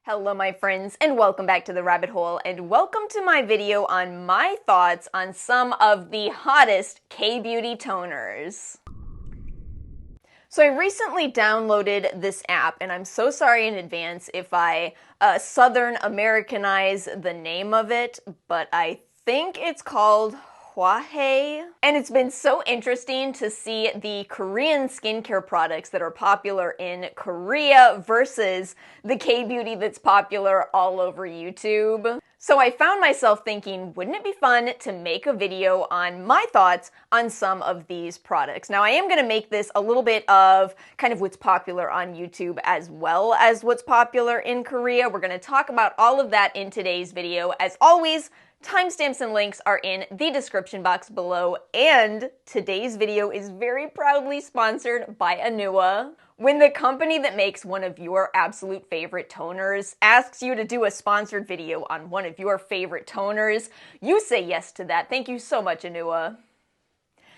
Hello my friends, and welcome back to the rabbit hole, and welcome to my video on my thoughts on some of the hottest K-beauty toners. So I recently downloaded this app, and I'm so sorry in advance if I Southern Americanize the name of it, but I think it's called Hwahae. And it's been so interesting to see the Korean skincare products that are popular in Korea versus the K-beauty that's popular all over YouTube. So I found myself thinking, wouldn't it be fun to make a video on my thoughts on some of these products? Now I am going to make this a little bit of kind of what's popular on YouTube as well as what's popular in Korea. We're going to talk about all of that in today's video. As always, timestamps and links are in the description box below, and today's video is very proudly sponsored by Anua. When the company that makes one of your absolute favorite toners asks you to do a sponsored video on one of your favorite toners, you say yes to that. Thank you so much, Anua.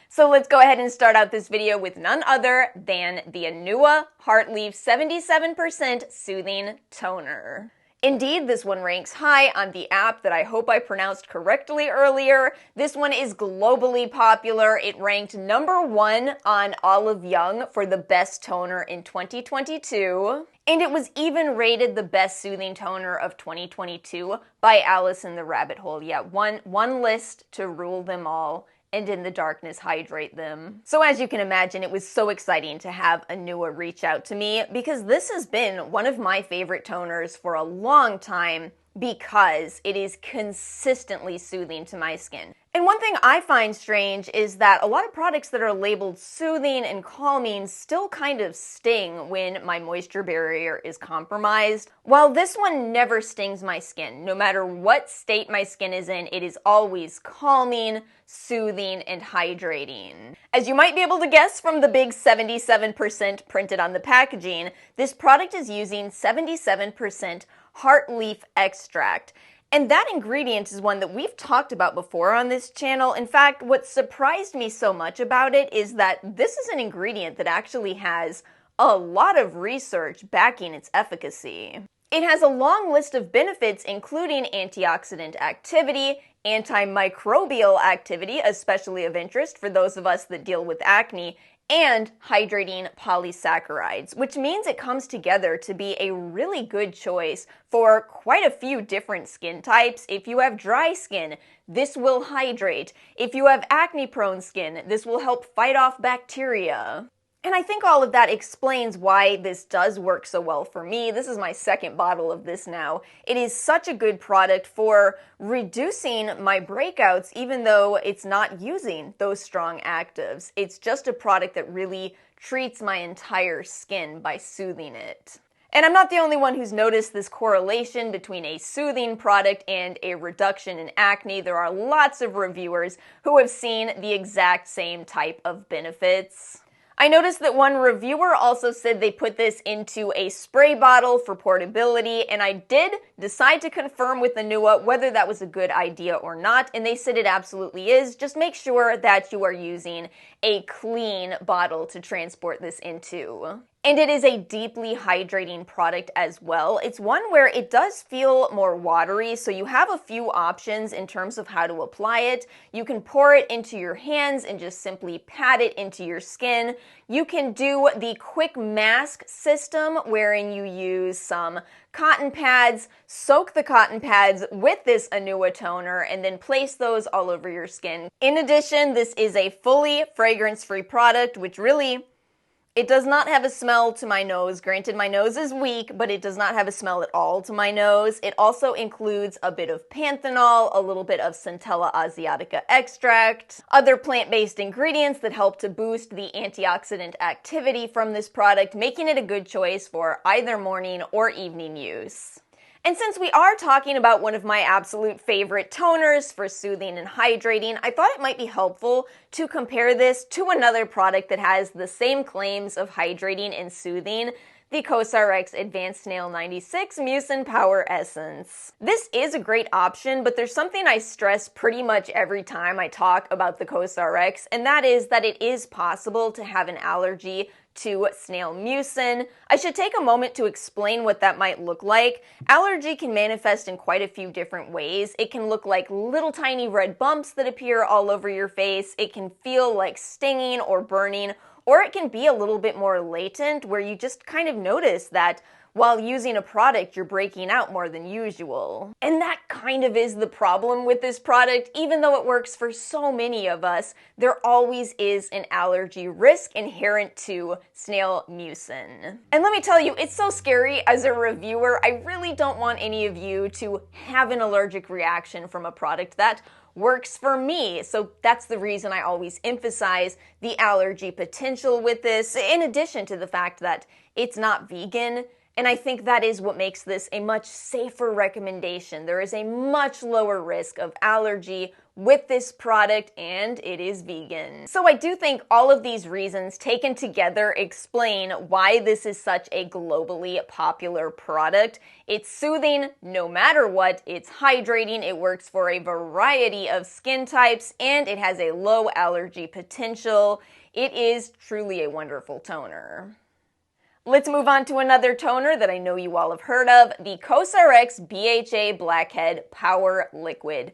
So let's go ahead and start out this video with none other than the Anua Heartleaf 77% Soothing Toner. Indeed, this one ranks high on the app that I hope I pronounced correctly earlier. This one is globally popular. It ranked #1 on Olive Young for the best toner in 2022. And it was even rated the best soothing toner of 2022 by AliceintheRabbitHole. Yeah, one list to rule them all, and in the darkness hydrate them. So as you can imagine, it was so exciting to have Anua reach out to me because this has been one of my favorite toners for a long time because it is consistently soothing to my skin. And one thing I find strange is that a lot of products that are labeled soothing and calming still kind of sting when my moisture barrier is compromised, while this one never stings my skin. No matter what state my skin is in, it is always calming, soothing, and hydrating. As you might be able to guess from the big 77% printed on the packaging, this product is using 77% Heartleaf extract. And that ingredient is one that we've talked about before on this channel. In fact, what surprised me so much about it is that this is an ingredient that actually has a lot of research backing its efficacy. It has a long list of benefits, including antioxidant activity, antimicrobial activity, especially of interest for those of us that deal with acne, and hydrating polysaccharides, which means it comes together to be a really good choice for quite a few different skin types. If you have dry skin, this will hydrate. If you have acne-prone skin, this will help fight off bacteria. And I think all of that explains why this does work so well for me. This is my second bottle of this now. It is such a good product for reducing my breakouts, even though it's not using those strong actives. It's just a product that really treats my entire skin by soothing it. And I'm not the only one who's noticed this correlation between a soothing product and a reduction in acne. There are lots of reviewers who have seen the exact same type of benefits. I noticed that one reviewer also said they put this into a spray bottle for portability, and I did decide to confirm with Anua whether that was a good idea or not, and they said it absolutely is. Just make sure that you are using a clean bottle to transport this into. And it is a deeply hydrating product as well. It's one where it does feel more watery, so you have a few options in terms of how to apply it. You can pour it into your hands and just simply pat it into your skin. You can do the quick mask system wherein you use some cotton pads, soak the cotton pads with this Anua toner, and then place those all over your skin. In addition, this is a fully fragrance-free product, which really, it does not have a smell to my nose. Granted, my nose is weak, but it does not have a smell at all to my nose. It also includes a bit of panthenol, a little bit of Centella asiatica extract, other plant-based ingredients that help to boost the antioxidant activity from this product, making it a good choice for either morning or evening use. And since we are talking about one of my absolute favorite toners for soothing and hydrating, I thought it might be helpful to compare this to another product that has the same claims of hydrating and soothing, the Cosrx Advanced Nail 96 Mucin Power Essence. This is a great option, but there's something I stress pretty much every time I talk about the Cosrx, and that is that it is possible to have an allergy to snail mucin. I should take a moment to explain what that might look like. Allergy can manifest in quite a few different ways. It can look like little tiny red bumps that appear all over your face. It can feel like stinging or burning, or it can be a little bit more latent where you just kind of notice that while using a product, you're breaking out more than usual. And that kind of is the problem with this product. Even though it works for so many of us, there always is an allergy risk inherent to snail mucin. And let me tell you, it's so scary as a reviewer. I really don't want any of you to have an allergic reaction from a product that works for me. So that's the reason I always emphasize the allergy potential with this, in addition to the fact that it's not vegan. And I think that is what makes this a much safer recommendation. There is a much lower risk of allergy with this product, and it is vegan. So I do think all of these reasons taken together explain why this is such a globally popular product. It's soothing no matter what, it's hydrating, it works for a variety of skin types, and it has a low allergy potential. It is truly a wonderful toner. Let's move on to another toner that I know you all have heard of, the Cosrx BHA Blackhead Power Liquid.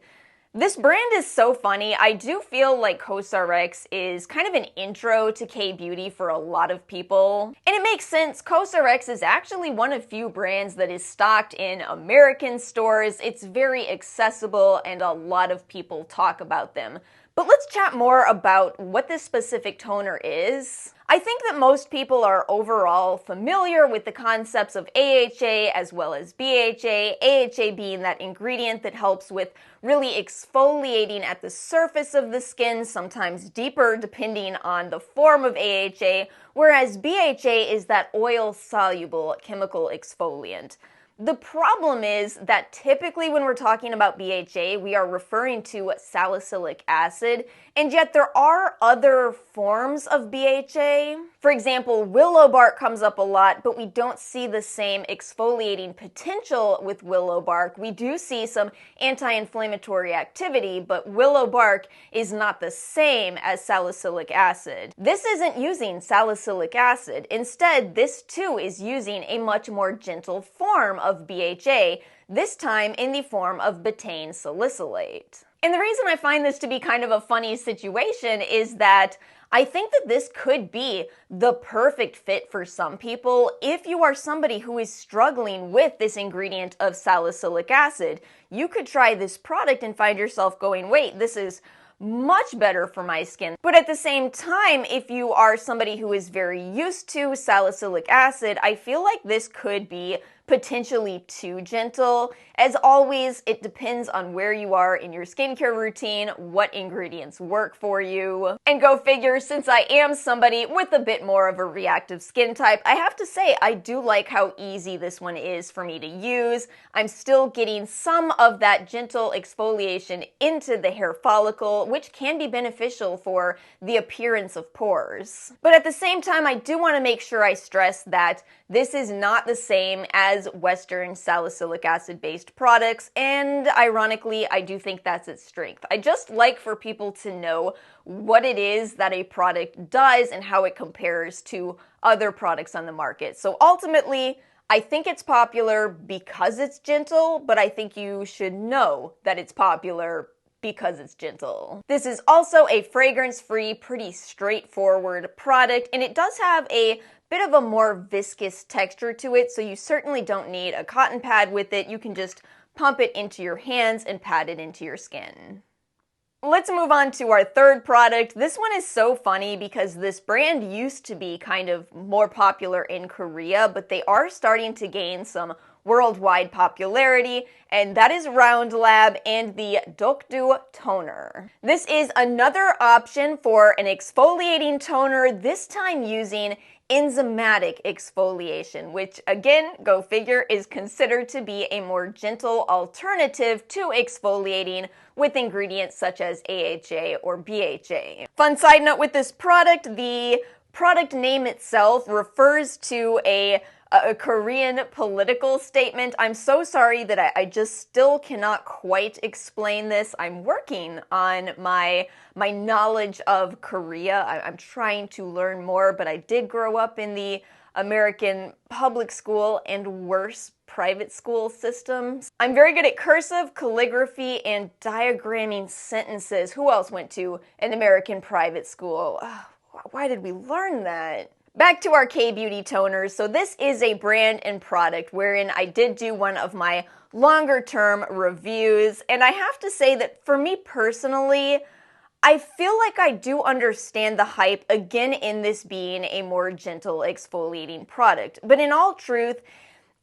This brand is so funny. I do feel like Cosrx is kind of an intro to K-beauty for a lot of people. And it makes sense. Cosrx is actually one of few brands that is stocked in American stores. It's very accessible and a lot of people talk about them. But let's chat more about what this specific toner is. I think that most people are overall familiar with the concepts of AHA as well as BHA, AHA being that ingredient that helps with really exfoliating at the surface of the skin, sometimes deeper depending on the form of AHA, whereas BHA is that oil-soluble chemical exfoliant. The problem is that typically when we're talking about BHA, we are referring to salicylic acid, and yet there are other forms of BHA. For example, willow bark comes up a lot, but we don't see the same exfoliating potential with willow bark. We do see some anti-inflammatory activity, but willow bark is not the same as salicylic acid. This isn't using salicylic acid. Instead, this too is using a much more gentle form of BHA, this time in the form of betaine salicylate. And the reason I find this to be kind of a funny situation is that I think that this could be the perfect fit for some people if you are somebody who is struggling with this ingredient of salicylic acid. You could try this product and find yourself going, wait, this is much better for my skin. But at the same time, if you are somebody who is very used to salicylic acid, I feel like this could be potentially too gentle. As always, it depends on where you are in your skincare routine, what ingredients work for you. And go figure, since I am somebody with a bit more of a reactive skin type, I have to say I do like how easy this one is for me to use. I'm still getting some of that gentle exfoliation into the hair follicle, which can be beneficial for the appearance of pores. But at the same time, I do want to make sure I stress that this is not the same as Western salicylic acid-based products, and ironically, I do think that's its strength. I just like for people to know what it is that a product does and how it compares to other products on the market. So ultimately, I think it's popular because it's gentle, but I think you should know that it's popular because it's gentle. This is also a fragrance-free, pretty straightforward product, and it does have a bit of a more viscous texture to it, so you certainly don't need a cotton pad with it. You can just pump it into your hands and pat it into your skin. Let's move on to our third product. This one is so funny because this brand used to be kind of more popular in Korea, but they are starting to gain some worldwide popularity, and that is Round Lab and the Dokdo toner. This is another option for an exfoliating toner, this time using enzymatic exfoliation, which again, go figure, is considered to be a more gentle alternative to exfoliating with ingredients such as AHA or BHA. Fun side note with this product, the product name itself refers to a a Korean political statement. I'm so sorry that I just still cannot quite explain this. I'm working on my knowledge of Korea. I'm trying to learn more, but I did grow up in the American public school and worse private school systems. I'm very good at cursive, calligraphy, and diagramming sentences. Who else went to an American private school? Why did we learn that? Back to our K-Beauty toners. So this is a brand and product wherein I did do one of my longer term reviews. And I have to say that for me personally, I feel like I do understand the hype, again, in this being a more gentle exfoliating product. But in all truth,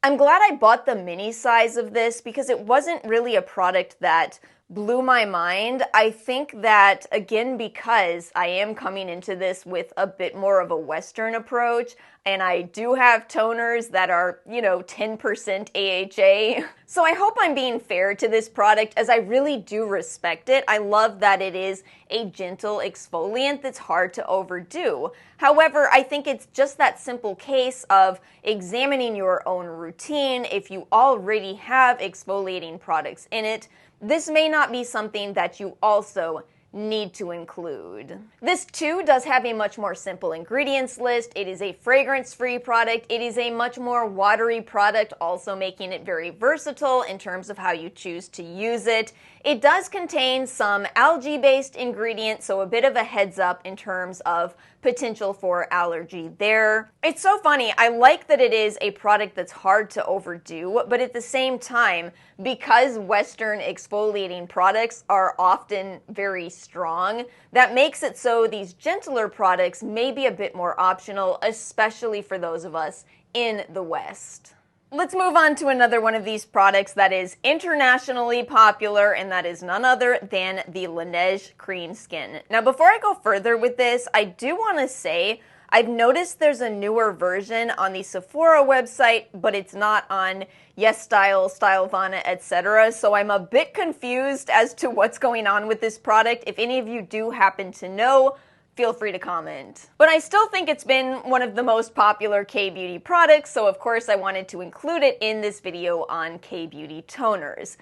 I'm glad I bought the mini size of this because it wasn't really a product that blew my mind. I think that, again, because I am coming into this with a bit more of a Western approach, and I do have toners that are, 10% AHA. So I hope I'm being fair to this product, as I really do respect it. I love that it is a gentle exfoliant that's hard to overdo. However, I think it's just that simple case of examining your own routine. If you already have exfoliating products in it, this may not be something that you also need to include. This too does have a much more simple ingredients list. It is a fragrance-free product. It is a much more watery product, also making it very versatile in terms of how you choose to use it. It does contain some algae-based ingredients, so a bit of a heads up in terms of potential for allergy there. It's so funny, I like that it is a product that's hard to overdo, but at the same time, because Western exfoliating products are often very strong, that makes it so these gentler products may be a bit more optional, especially for those of us in the West. Let's move on to another one of these products that is internationally popular, and that is none other than the Laneige Cream Skin. Now, before I go further with this, I do want to say I've noticed there's a newer version on the Sephora website, but it's not on YesStyle, Stylevana, etc. So I'm a bit confused as to what's going on with this product. If any of you do happen to know, feel free to comment. But I still think it's been one of the most popular K-Beauty products, so of course I wanted to include it in this video on K-Beauty toners.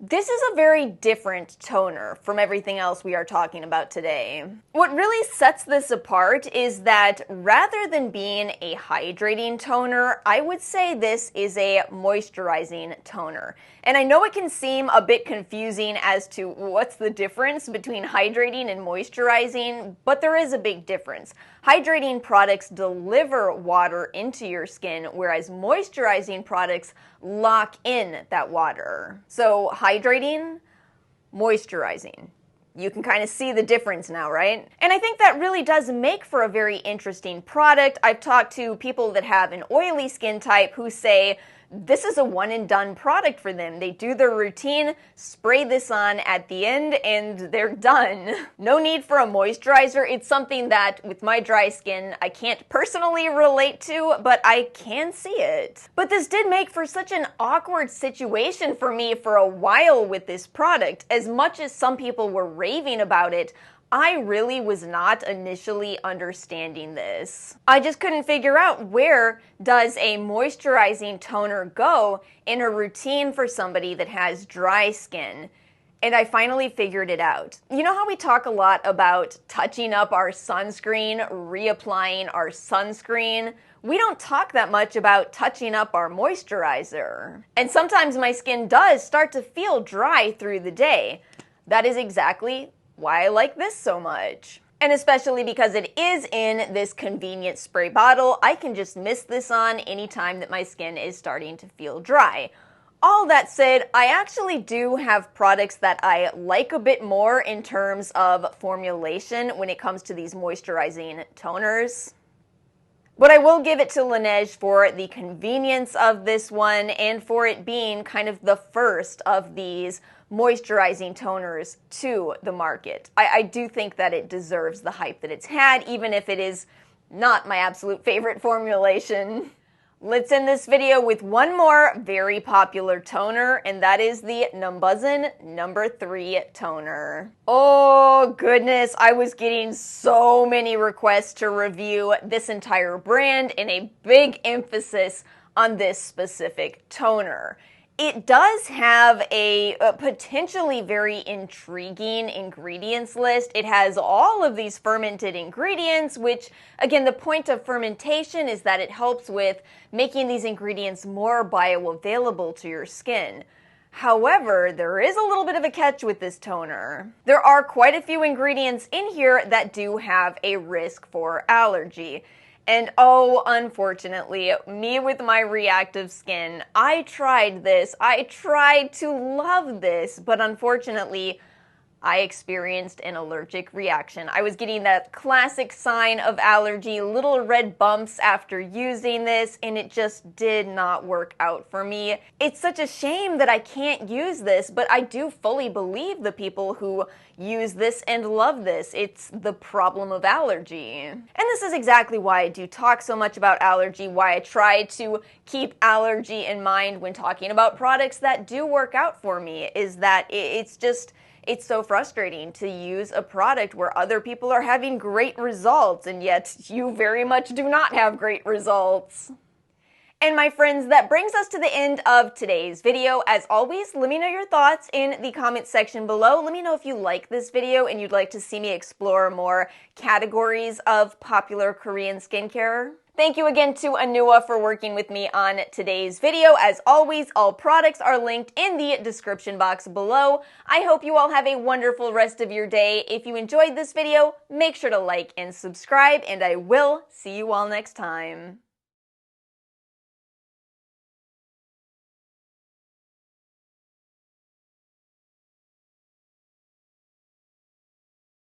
This is a very different toner from everything else we are talking about today. What really sets this apart is that rather than being a hydrating toner, I would say this is a moisturizing toner. And I know it can seem a bit confusing as to what's the difference between hydrating and moisturizing, but there is a big difference. Hydrating products deliver water into your skin, whereas moisturizing products lock in that water. So hydrating, moisturizing. You can kind of see the difference now, right? And I think that really does make for a very interesting product. I've talked to people that have an oily skin type who say this is a one and done product for them. They do their routine, spray this on at the end, and they're done. No need for a moisturizer. It's something that with my dry skin, I can't personally relate to, but I can see it. But this did make for such an awkward situation for me for a while with this product. As much as some people were raving about it, I really was not initially understanding this. I just couldn't figure out where does a moisturizing toner go in a routine for somebody that has dry skin. And I finally figured it out. You know how we talk a lot about touching up our sunscreen, reapplying our sunscreen? We don't talk that much about touching up our moisturizer. And sometimes my skin does start to feel dry through the day. That is exactly why I like this so much. And especially because it is in this convenient spray bottle, I can just mist this on anytime that my skin is starting to feel dry. All that said, I actually do have products that I like a bit more in terms of formulation when it comes to these moisturizing toners. But I will give it to Laneige for the convenience of this one and for it being kind of the first of these moisturizing toners to the market. I do think that it deserves the hype that it's had, even if it is not my absolute favorite formulation. Let's end this video with one more very popular toner, and that is the Numbuzin No. 3 toner. Oh goodness, I was getting so many requests to review this entire brand and a big emphasis on this specific toner. It does have a potentially very intriguing ingredients list. It has all of these fermented ingredients, which, again, the point of fermentation is that it helps with making these ingredients more bioavailable to your skin. However, there is a little bit of a catch with this toner. There are quite a few ingredients in here that do have a risk for allergy. And oh, unfortunately, me with my reactive skin, I tried this. I tried to love this, but unfortunately, I experienced an allergic reaction. I was getting that classic sign of allergy, little red bumps after using this, and it just did not work out for me. It's such a shame that I can't use this, but I do fully believe the people who use this and love this. It's the problem of allergy. And this is exactly why I do talk so much about allergy, why I try to keep allergy in mind when talking about products that do work out for me, is that it's so frustrating to use a product where other people are having great results, and yet you very much do not have great results. And my friends, that brings us to the end of today's video. As always, let me know your thoughts in the comments section below. Let me know if you like this video and you'd like to see me explore more categories of popular Korean skincare. Thank you again to Anua for working with me on today's video. As always, all products are linked in the description box below. I hope you all have a wonderful rest of your day. If you enjoyed this video, make sure to like and subscribe, and I will see you all next time.